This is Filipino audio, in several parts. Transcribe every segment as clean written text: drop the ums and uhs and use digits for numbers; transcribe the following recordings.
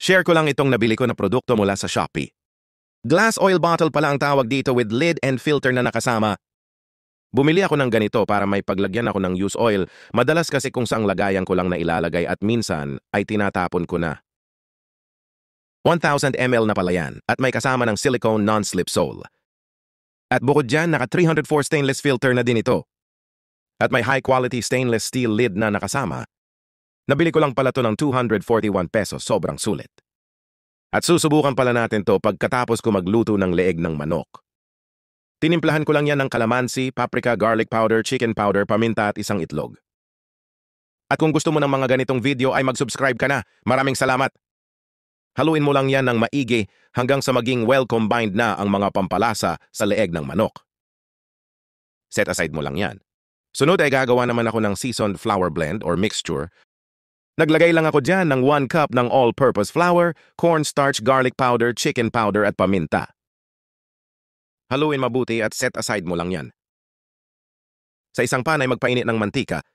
Share ko lang itong nabili ko na produkto mula sa Shopee. Glass oil bottle pala ang tawag dito with lid and filter na nakasama. Bumili ako ng ganito para may paglagyan ako ng used oil. Madalas kasi kung saang lagayan ko lang na ilalagay at minsan ay tinatapon ko na. 1000 ml na pala yan at may kasama ng silicone non-slip sole. At bukod dyan, naka 304 stainless filter na din ito. At may high-quality stainless steel lid na nakasama. Nabili ko lang pala to ng 241 pesos, sobrang sulit. At susubukan pala natin to pagkatapos ko magluto ng leeg ng manok. Tinimplahan ko lang yan ng kalamansi, paprika, garlic powder, chicken powder, paminta at isang itlog. At kung gusto mo ng mga ganitong video ay mag-subscribe ka na. Maraming salamat. Haluin mo lang yan ng maigi hanggang sa maging well-combined na ang mga pampalasa sa leeg ng manok. Set aside mo lang yan. Sunod ay gagawa naman ako ng seasoned flour blend or mixture. Naglagay lang ako dyan ng 1 cup ng all-purpose flour, cornstarch, garlic powder, chicken powder at paminta. Haluin mabuti at set aside mo lang yan. Sa isang pan ay magpainit ng mantika.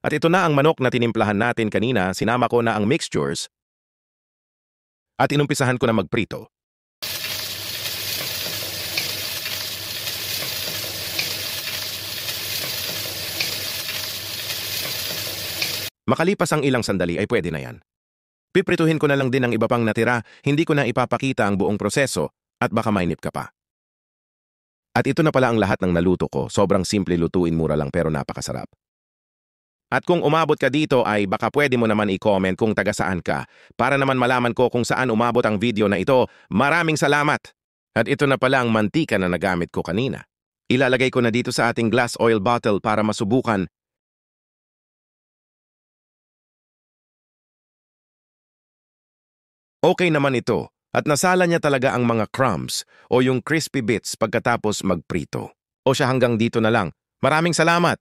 At ito na ang manok na tinimplahan natin kanina, sinama ko na ang mixtures at inumpisahan ko na magprito. Makalipas ang ilang sandali ay pwede na yan. Piprituhin ko na lang din ang iba pang natira, hindi ko na ipapakita ang buong proseso at baka mainip ka pa. At ito na pala ang lahat ng naluto ko, sobrang simple lutuin, mura lang pero napakasarap. At kung umabot ka dito ay baka pwede mo naman i-comment kung taga saan ka para naman malaman ko kung saan umabot ang video na ito. Maraming salamat! At ito na pala ang mantika na nagamit ko kanina. Ilalagay ko na dito sa ating glass oil bottle para masubukan. Okay naman ito at nasala niya talaga ang mga crumbs o yung crispy bits pagkatapos magprito. O siya hanggang dito na lang. Maraming salamat!